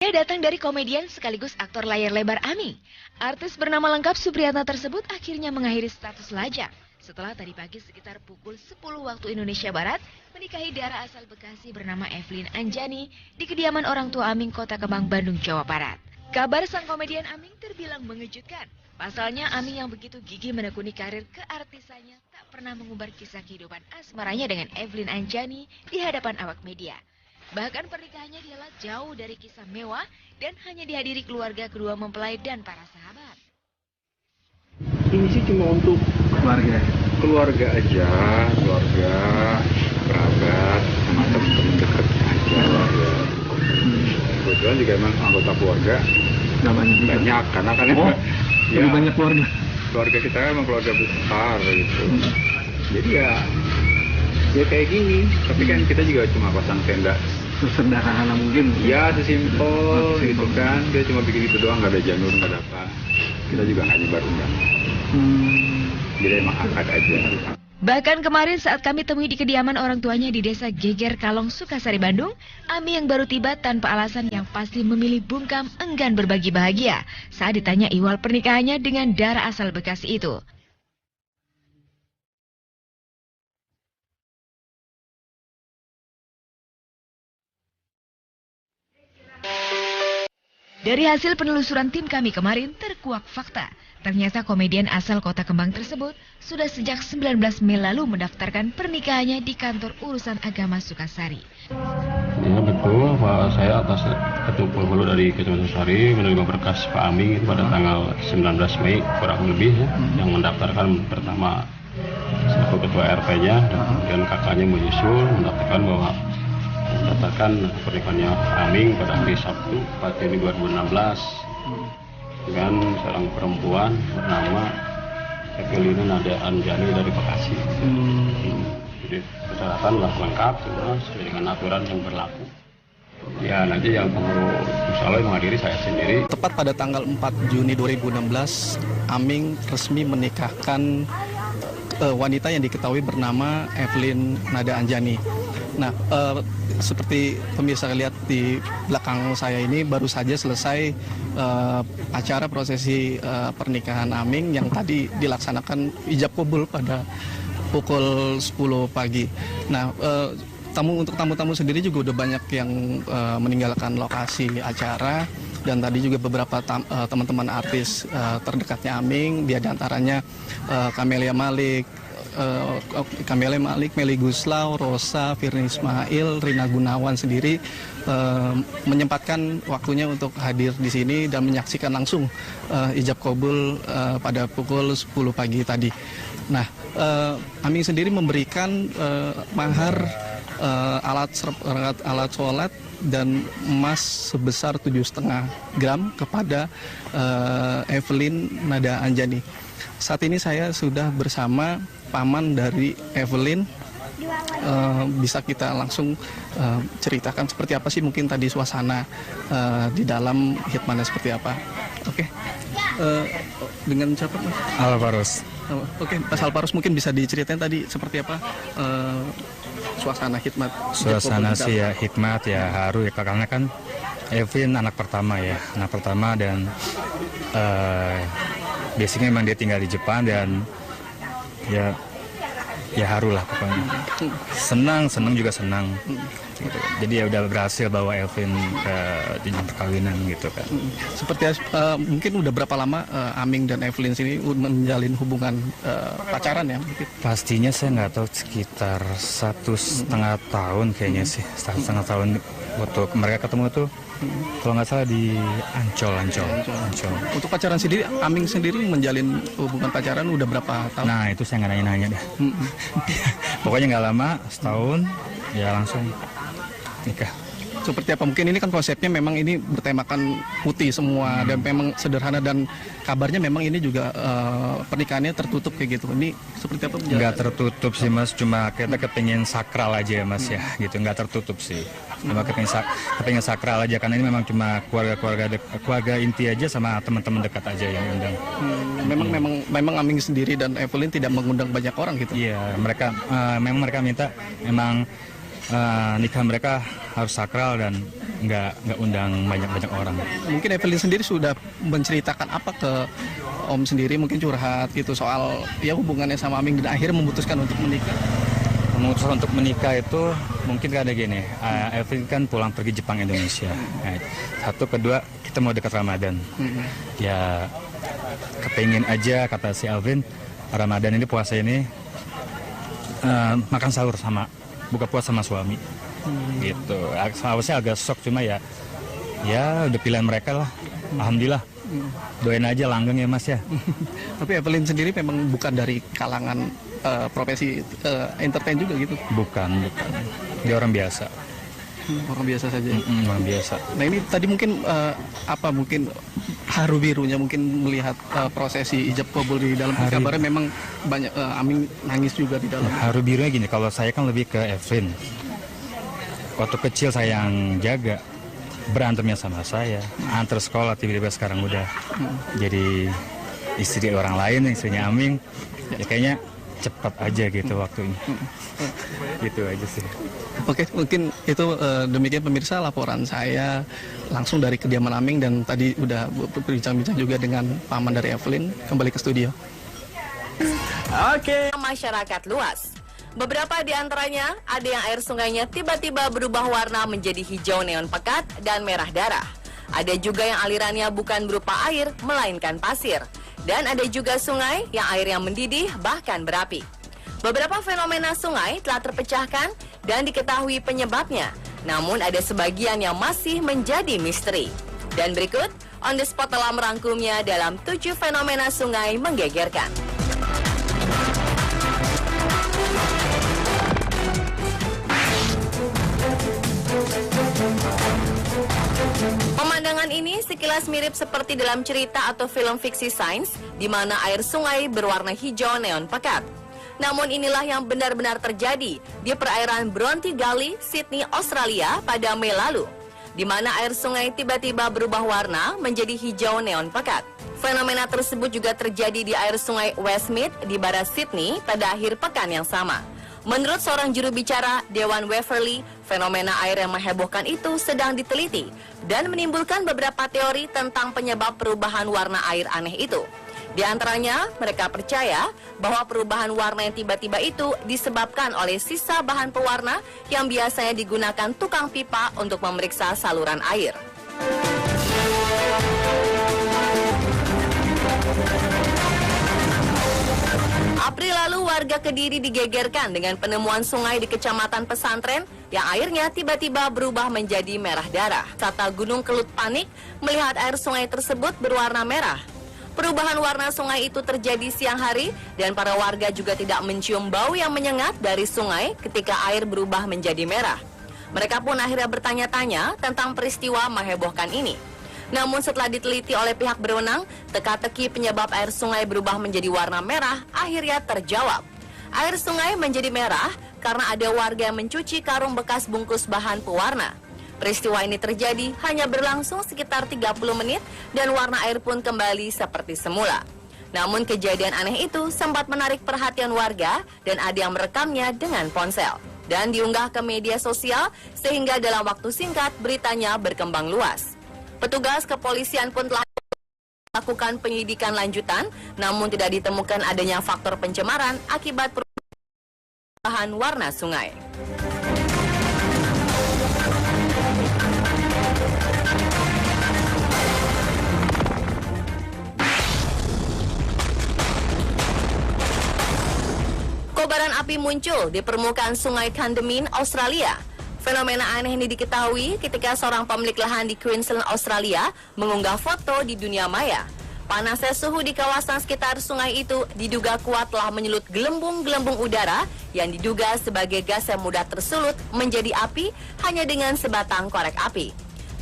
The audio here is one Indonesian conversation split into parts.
Datang dari komedian sekaligus aktor layar lebar Aming. Artis bernama lengkap Supriyatna tersebut akhirnya mengakhiri status lajang setelah tadi pagi sekitar pukul 10 waktu Indonesia Barat menikahi dara asal Bekasi bernama Evelyn Anjani di kediaman orang tua Aming, Kota Kembang, Bandung, Jawa Barat. Kabar sang komedian Aming terbilang mengejutkan. Pasalnya Aming yang begitu gigih menekuni karir keartisannya tak pernah mengumbar kisah kehidupan asmaranya dengan Evelyn Anjani di hadapan awak media. Bahkan pernikahannya dihelat jauh dari kisah mewah dan hanya dihadiri keluarga kedua mempelai dan para sahabat. Ini sih cuma untuk keluarga aja, keluarga, kerabat, sama teman-teman dekat aja lah ya. Kebetulan juga emang anggota keluarga banyak, karena kan lebih banyak keluarga kita kan emang keluarga besar gitu. Jadi ya kayak gini, tapi kan kita juga cuma pasang tenda sesederhana mungkin. Ya sesimpel gitu kan, kita cuma bikin itu doang, nggak ada janur, nggak ada apa. Kita juga nggak nyebar undangan. Jadi emang akad aja. Bahkan kemarin saat kami temui di kediaman orang tuanya di desa Geger Kalong, Sukasari, Bandung, Ami yang baru tiba tanpa alasan yang pasti memilih bungkam enggan berbagi bahagia saat ditanya ihwal pernikahannya dengan dara asal Bekasi itu. Dari hasil penelusuran tim kami kemarin terkuak fakta. Ternyata komedian asal Kota Kembang tersebut sudah sejak 19 Mei lalu mendaftarkan pernikahannya di kantor urusan agama Sukasari. Ya betul, Pak, saya atas ketua dari Kecamatan Sukasari menerima berkas Pak Aming itu pada tanggal 19 Mei kurang lebih ya, yang mendaftarkan pertama selaku ketua RT-nya dan kakaknya menyusul mendaftarkan bahwa pernikahannya Aming pada hari Sabtu 4 Juni 2016 dengan seorang perempuan bernama Evelyn Nada Anjani dari Bekasi. Jadi persyaratan lengkap semua sesuai dengan aturan yang berlaku. Ya nanti yang pengurus musyawarah yang menghadiri saya sendiri. Tepat pada tanggal 4 Juni 2016, Aming resmi menikahkan wanita yang diketahui bernama Evelyn Nada Anjani. Nah, seperti pemirsa lihat di belakang saya ini baru saja selesai acara prosesi pernikahan Aming yang tadi dilaksanakan ijab kabul pada pukul 10 pagi. Nah, untuk tamu-tamu sendiri juga udah banyak yang meninggalkan lokasi acara dan tadi juga beberapa teman-teman artis terdekatnya Aming, di antaranya Camelia Malik, Meli Guslau, Rosa, Firly Ismail, Rina Gunawan sendiri menyempatkan waktunya untuk hadir di sini dan menyaksikan langsung ijab kabul pada pukul 10 pagi tadi. Nah, Aming sendiri memberikan mahar alat sholat dan emas sebesar 7,5 gram kepada Evelyn Nada Anjani. Saat ini saya sudah bersama paman dari Evelyn. Bisa kita langsung ceritakan seperti apa sih mungkin tadi suasana di dalam hitmannya seperti apa? Oke. Dengan siapa Mas? Alvaros. Oke, Mas Alvaros mungkin bisa diceritain tadi seperti apa suasana hikmat? Suasana sih ya hikmat ya haru ya, karena kan Evelyn anak pertama dan biasanya memang dia tinggal di Jepang dan ya haru lah pokoknya. Senang juga senang gitu. Jadi ya udah berhasil bawa Evelyn ke jenjang perkawinan gitu kan. Seperti mungkin udah berapa lama Aming dan Evelyn sini menjalin hubungan pacaran ya? Pastinya saya nggak tahu, sekitar 1,5 tahun kayaknya sih. 1,5 tahun waktu mereka ketemu tuh kalau nggak salah di Ancol. Untuk pacaran sendiri, Aming sendiri menjalin hubungan pacaran udah berapa tahun? Nah itu saya nggak nanya deh. Pokoknya nggak lama, setahun ya langsung nikah. Seperti apa? Mungkin ini kan konsepnya memang ini bertemakan putih semua dan memang sederhana dan kabarnya memang ini juga pernikahannya tertutup kayak gitu. Ini seperti apa? Nggak tertutup sih Mas, cuma kita kepingin sakral aja ya Mas ya, gitu. Nggak tertutup sih. Cuma kepingin sakral aja karena ini memang cuma keluarga inti aja sama teman-teman dekat aja yang undang. Memang Aming sendiri dan Evelyn tidak mengundang banyak orang gitu. Iya, mereka minta memang nikah mereka harus sakral dan nggak undang banyak orang. Mungkin Evelyn sendiri sudah menceritakan apa ke Om sendiri, mungkin curhat gitu soal ya hubungannya sama Aming dan akhirnya memutuskan untuk menikah. Memutuskan untuk menikah itu mungkin ada gini, Evelyn kan pulang pergi Jepang Indonesia. Nah, satu, kedua kita mau dekat Ramadan. Ya kepingin aja kata si Alvin, Ramadan ini puasa ini makan sahur sama buka puasa sama suami. Gitu. Awalnya agak shock, cuma ya udah pilihan mereka lah. Alhamdulillah. Doain aja langgeng ya Mas ya. Tapi Evelyn sendiri memang bukan dari kalangan profesi entertain juga gitu. Bukan. Dia orang biasa. Orang biasa saja. Orang biasa. Nah ini tadi mungkin mungkin haru birunya mungkin melihat prosesi ijab kabul di dalam kabarnya memang banyak Aming nangis juga di dalam. Haru birunya gini, kalau saya kan lebih ke Evelyn. Waktu kecil saya yang jaga, berantemnya sama saya, antar sekolah, tiba-tiba sekarang udah jadi istri orang lain, istrinya Aming. Ya kayaknya cepat aja gitu waktunya. Gitu aja sih. Oke, mungkin itu demikian pemirsa laporan saya langsung dari kediaman Aming, dan tadi udah berbincang-bincang juga dengan paman dari Evelyn. Kembali ke studio. Oke. Masyarakat luas. Beberapa di antaranya ada yang air sungainya tiba-tiba berubah warna menjadi hijau neon pekat dan merah darah. Ada juga yang alirannya bukan berupa air, melainkan pasir. Dan ada juga sungai yang airnya mendidih bahkan berapi. Beberapa fenomena sungai telah terpecahkan dan diketahui penyebabnya. Namun ada sebagian yang masih menjadi misteri. Dan berikut, On The Spot telah merangkumnya dalam 7 fenomena sungai menggegerkan. Pemandangan ini sekilas mirip seperti dalam cerita atau film fiksi sains, di mana air sungai berwarna hijau neon pekat. Namun inilah yang benar-benar terjadi di perairan Bronte Gully, Sydney, Australia pada Mei lalu, di mana air sungai tiba-tiba berubah warna menjadi hijau neon pekat. Fenomena tersebut juga terjadi di air sungai Westmead di barat Sydney pada akhir pekan yang sama. Menurut seorang juru bicara Dewan Waverley, fenomena air yang menghebohkan itu sedang diteliti dan menimbulkan beberapa teori tentang penyebab perubahan warna air aneh itu. Di antaranya, mereka percaya bahwa perubahan warna yang tiba-tiba itu disebabkan oleh sisa bahan pewarna yang biasanya digunakan tukang pipa untuk memeriksa saluran air. April lalu, warga Kediri digegerkan dengan penemuan sungai di Kecamatan Pesantren yang airnya tiba-tiba berubah menjadi merah darah. Wisata Gunung Kelut panik melihat air sungai tersebut berwarna merah. Perubahan warna sungai itu terjadi siang hari dan para warga juga tidak mencium bau yang menyengat dari sungai ketika air berubah menjadi merah. Mereka pun akhirnya bertanya-tanya tentang peristiwa menghebohkan ini. Namun setelah diteliti oleh pihak berwenang, teka-teki penyebab air sungai berubah menjadi warna merah akhirnya terjawab. Air sungai menjadi merah karena ada warga yang mencuci karung bekas bungkus bahan pewarna. Peristiwa ini terjadi hanya berlangsung sekitar 30 menit dan warna air pun kembali seperti semula. Namun kejadian aneh itu sempat menarik perhatian warga dan ada yang merekamnya dengan ponsel dan diunggah ke media sosial sehingga dalam waktu singkat beritanya berkembang luas. Petugas kepolisian pun telah melakukan penyidikan lanjutan, namun tidak ditemukan adanya faktor pencemaran akibat perubahan warna sungai. Kobaran api muncul di permukaan sungai Kandemin, Australia. Fenomena aneh ini diketahui ketika seorang pemilik lahan di Queensland, Australia mengunggah foto di dunia maya. Panasnya suhu di kawasan sekitar sungai itu diduga kuat telah menyulut gelembung-gelembung udara yang diduga sebagai gas yang mudah tersulut menjadi api hanya dengan sebatang korek api.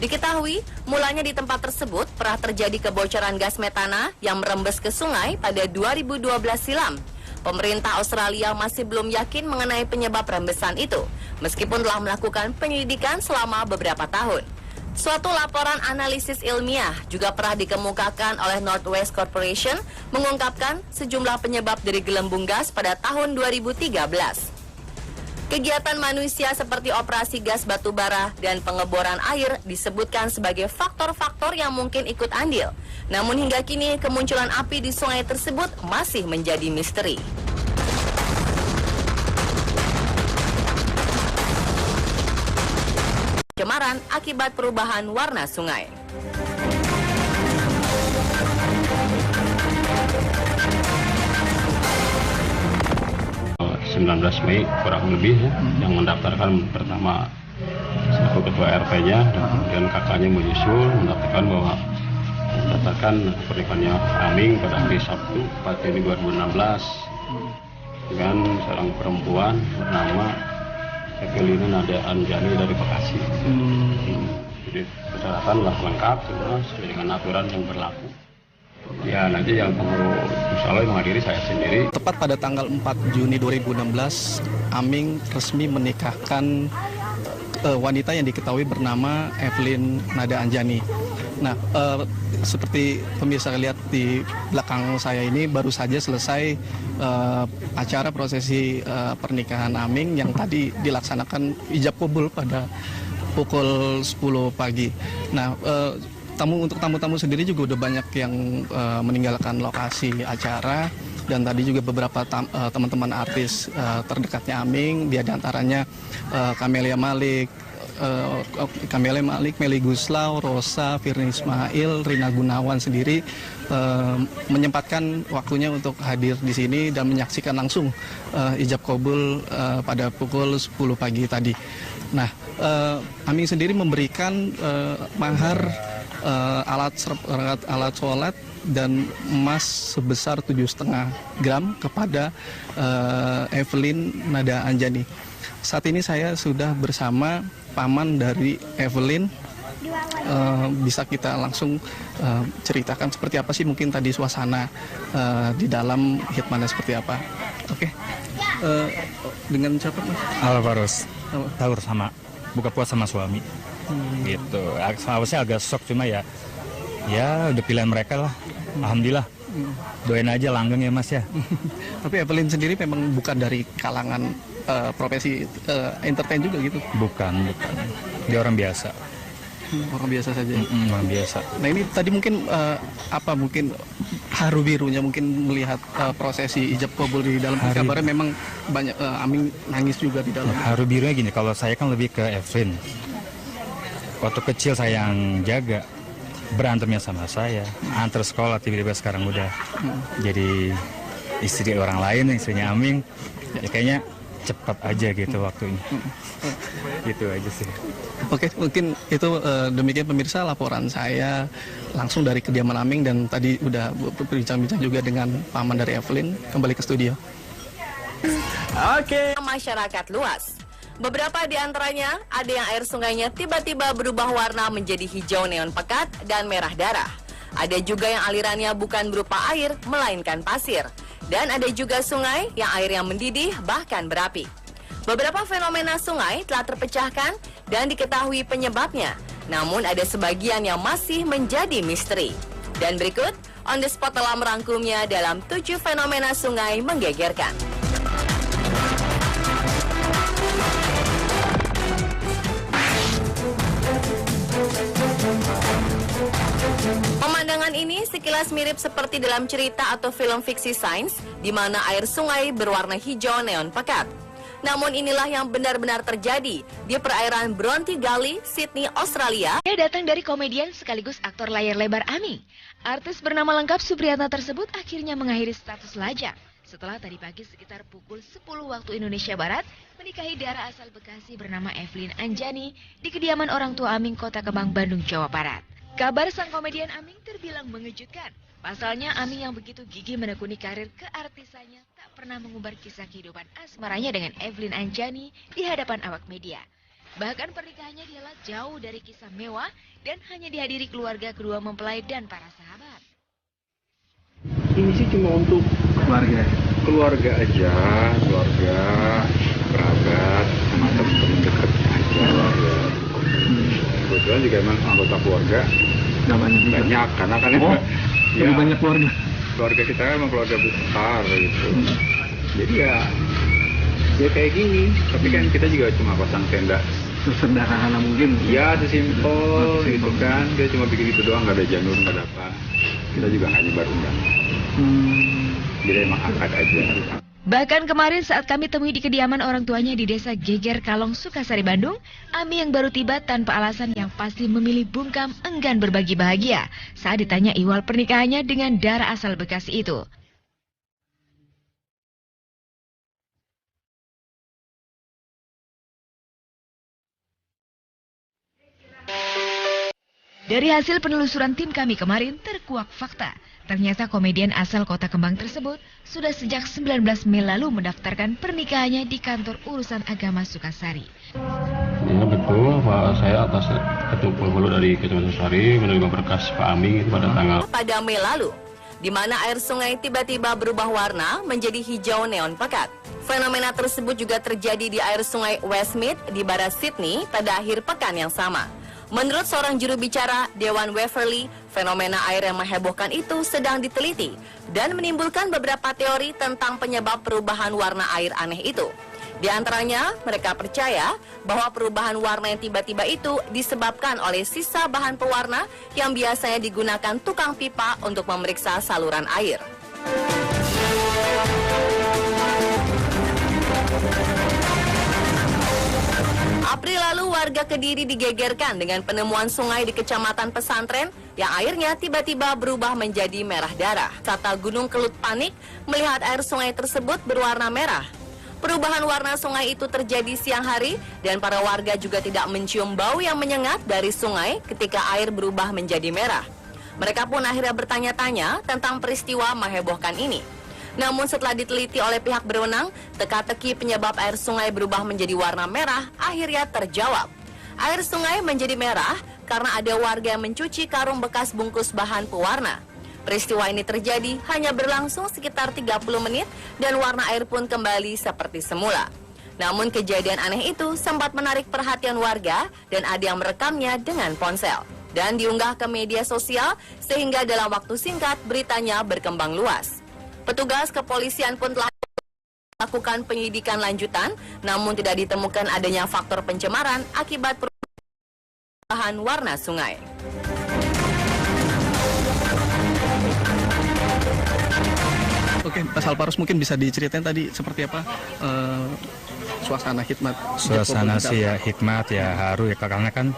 Diketahui, mulanya di tempat tersebut pernah terjadi kebocoran gas metana yang merembes ke sungai pada 2012 silam. Pemerintah Australia masih belum yakin mengenai penyebab rembesan itu, meskipun telah melakukan penyelidikan selama beberapa tahun. Suatu laporan analisis ilmiah juga pernah dikemukakan oleh Northwest Corporation mengungkapkan sejumlah penyebab dari gelembung gas pada tahun 2013. Kegiatan manusia seperti operasi gas batubara dan pengeboran air disebutkan sebagai faktor-faktor yang mungkin ikut andil. Namun hingga kini kemunculan api di sungai tersebut masih menjadi misteri. Pencemaran akibat perubahan warna sungai. 19 Mei kurang lebih ya, yang mendaftarkan pertama selaku ketua RT-nya, dan kemudian kakaknya menyusul mendaftarkan bahwa pernikahannya Aming pada hari Sabtu 4 Juni 2016 dengan seorang perempuan bernama Evelina Nada Anjani dari Bekasi. Jadi persyaratan lengkap semua sesuai dengan aturan yang berlaku. Ya nanti yang pengurus insya Allah menghadiri saya sendiri. Tepat pada tanggal 4 Juni 2016, Aming resmi menikahkan wanita yang diketahui bernama Evelyn Nada Anjani. Nah, seperti pemirsa lihat di belakang saya ini baru saja selesai acara prosesi pernikahan Aming yang tadi dilaksanakan ijab kabul pada pukul 10 pagi. Nah, untuk tamu-tamu sendiri juga udah banyak yang meninggalkan lokasi acara, dan tadi juga beberapa teman-teman artis terdekatnya Aming, dia diantaranya Camelia Malik, Meli Guslau, Rosa, Firly Ismail, Rina Gunawan sendiri menyempatkan waktunya untuk hadir di sini dan menyaksikan langsung ijab kabul pada pukul 10 pagi tadi. Nah, Aming sendiri memberikan mahar alat sholat dan emas sebesar 7,5 gram kepada Evelyn Nada Anjani. Saat ini saya sudah bersama paman dari Evelyn. Bisa kita langsung ceritakan seperti apa sih mungkin tadi suasana di dalam hitmannya seperti apa? Oke. Dengan siapa Mas? Alvaros, sahur sama buka puasa sama suami. Gitu. Awalnya agak shock, cuma ya udah pilihan mereka lah. Alhamdulillah. Doain aja langgeng ya Mas ya. Tapi Evelyn sendiri memang bukan dari kalangan profesi entertain juga gitu? Bukan. Dia orang biasa. Orang biasa saja. Orang biasa. Nah ini tadi mungkin mungkin haru birunya mungkin melihat prosesi ijab kabul di dalam kabarnya memang banyak Aming nangis juga di dalam. Haru birunya gini, kalau saya kan lebih ke Evelyn. Waktu kecil saya yang jaga, berantemnya sama saya, antar sekolah, tiba-tiba sekarang udah jadi istri orang lain, istrinya Aming. Ya kayaknya cepat aja gitu waktunya. Gitu aja sih. Oke, mungkin itu demikian pemirsa laporan saya langsung dari kediaman Aming, dan tadi udah berbincang-bincang juga dengan paman dari Evelyn. Kembali ke studio. Oke. Masyarakat luas. Beberapa di antaranya ada yang air sungainya tiba-tiba berubah warna menjadi hijau neon pekat dan merah darah. Ada juga yang alirannya bukan berupa air, melainkan pasir. Dan ada juga sungai yang airnya mendidih bahkan berapi. Beberapa fenomena sungai telah terpecahkan dan diketahui penyebabnya. Namun ada sebagian yang masih menjadi misteri. Dan berikut, On The Spot telah merangkumnya dalam 7 fenomena sungai menggegerkan. Pemandangan ini sekilas mirip seperti dalam cerita atau film fiksi sains, di mana air sungai berwarna hijau neon pekat. Namun inilah yang benar-benar terjadi di perairan Bronte Gully, Sydney, Australia. Dia datang dari komedian sekaligus aktor layar lebar Aming. Artis bernama lengkap Supriyatna tersebut akhirnya mengakhiri status lajang setelah tadi pagi sekitar pukul 10 waktu Indonesia Barat menikahi dara asal Bekasi bernama Evelyn Anjani di kediaman orang tua Aming, Kota Kemang, Bandung, Jawa Barat. Kabar sang komedian Aming terbilang mengejutkan. Pasalnya Aming yang begitu gigih menekuni karir keartisannya tak pernah mengumbar kisah kehidupan asmaranya dengan Evelyn Anjani di hadapan awak media. Bahkan pernikahannya dihelat jauh dari kisah mewah dan hanya dihadiri keluarga kedua mempelai dan para sahabat. Ini sih cuma untuk keluarga aja, keluarga, kerabat, sama teman-teman dekat aja lah ya. Kebetulan juga emang anggota keluarga banyak, karena kan ya, banyak keluarga kita kan emang keluarga besar gitu. Jadi ya Ya kayak gini, tapi kan kita juga cuma pasang tenda Sesederhana mungkin. ya sesimpel gitu kan, kita cuma bikin itu doang, nggak ada janur, nggak ada apa, kita juga hanya baru undang. Jadi emang akad aja. Bahkan kemarin saat kami temui di kediaman orang tuanya di desa Geger Kalong, Sukasari, Bandung, Ami yang baru tiba tanpa alasan yang pasti memilih bungkam enggan berbagi bahagia saat ditanya ihwal pernikahannya dengan Dara asal Bekasi itu. Dari hasil penelusuran tim kami kemarin terkuak fakta. Ternyata komedian asal Kota Kembang tersebut sudah sejak 19 Mei lalu mendaftarkan pernikahannya di kantor urusan agama Sukasari. Ya betul, Pak. Saya atas ketua hulu dari Kecamatan Sukasari menerima berkas Pak Aming itu pada Mei lalu, di mana air sungai tiba-tiba berubah warna menjadi hijau neon pekat. Fenomena tersebut juga terjadi di air sungai Westmead di barat Sydney pada akhir pekan yang sama. Menurut seorang juru bicara Dewan Waverly, fenomena air yang menghebohkan itu sedang diteliti dan menimbulkan beberapa teori tentang penyebab perubahan warna air aneh itu. Di antaranya, mereka percaya bahwa perubahan warna yang tiba-tiba itu disebabkan oleh sisa bahan pewarna yang biasanya digunakan tukang pipa untuk memeriksa saluran air. April lalu warga Kediri digegerkan dengan penemuan sungai di Kecamatan Pesantren yang airnya tiba-tiba berubah menjadi merah darah. Wisata Gunung Kelut panik melihat air sungai tersebut berwarna merah. Perubahan warna sungai itu terjadi siang hari dan para warga juga tidak mencium bau yang menyengat dari sungai ketika air berubah menjadi merah. Mereka pun akhirnya bertanya-tanya tentang peristiwa menghebohkan ini. Namun setelah diteliti oleh pihak berwenang, teka-teki penyebab air sungai berubah menjadi warna merah akhirnya terjawab. Air sungai menjadi merah karena ada warga yang mencuci karung bekas bungkus bahan pewarna. Peristiwa ini terjadi hanya berlangsung sekitar 30 menit dan warna air pun kembali seperti semula. Namun kejadian aneh itu sempat menarik perhatian warga dan ada yang merekamnya dengan ponsel dan diunggah ke media sosial sehingga dalam waktu singkat beritanya berkembang luas. Petugas kepolisian pun telah melakukan penyidikan lanjutan, namun tidak ditemukan adanya faktor pencemaran akibat perubahan warna sungai. Oke, Mas Alparus mungkin bisa diceritain tadi seperti apa suasana hikmat? Suasana sih ya hikmat ya haru ya, karena kan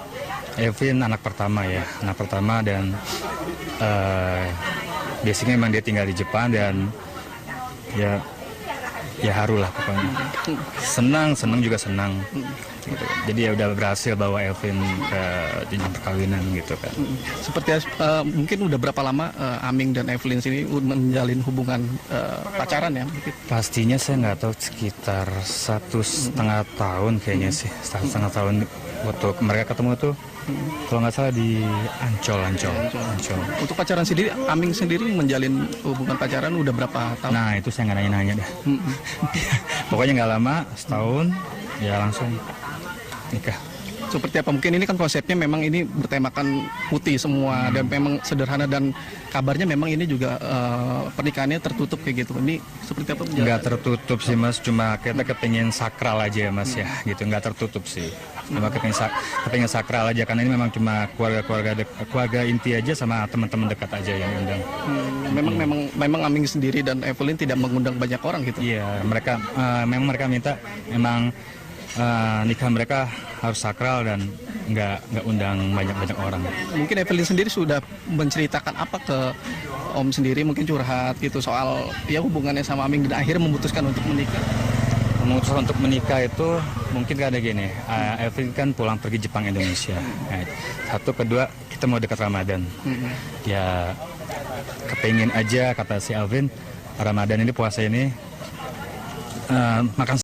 Evin anak pertama dan biasanya memang dia tinggal di Jepang dan ya haru lah pokoknya. Senang juga senang. Gitu. Jadi ya udah berhasil bawa Elvin ke jenjang perkawinan gitu kan. Seperti mungkin udah berapa lama Aming dan Evelyn sini menjalin hubungan pacaran ya? Pastinya saya nggak tahu, sekitar 1,5 tahun kayaknya sih. 1,5 tahun waktu mereka ketemu tuh. Kalau nggak salah di Ancol. Untuk pacaran sendiri, Aming sendiri menjalin hubungan pacaran udah berapa tahun? Nah itu saya nggak nanya-nanya dah. Pokoknya nggak lama, setahun, ya langsung nikah. Seperti apa? Mungkin ini kan konsepnya memang ini bertemakan putih semua dan memang sederhana dan kabarnya memang ini juga pernikahannya tertutup kayak gitu. Ini seperti apa? Nggak tertutup sih Mas, cuma kita kepingin sakral aja Mas ya, gitu. Nggak tertutup sih. Cuma kepingin sakral aja karena ini memang cuma keluarga inti aja sama teman-teman dekat aja yang undang. Memang Aming sendiri dan Evelyn tidak mengundang banyak orang gitu. Iya, mereka minta nikah mereka harus sakral dan nggak undang banyak orang. Mungkin Evelyn sendiri sudah menceritakan apa ke Om sendiri, mungkin curhat gitu soal ya hubungannya sama Aming dan akhirnya memutuskan untuk menikah. Memutuskan untuk menikah itu mungkin ada gini, Evelyn kan pulang pergi Jepang Indonesia. Nah, satu, kedua kita mau dekat Ramadan. Ya kepingin aja kata si Alvin, Ramadan ini puasa ini makan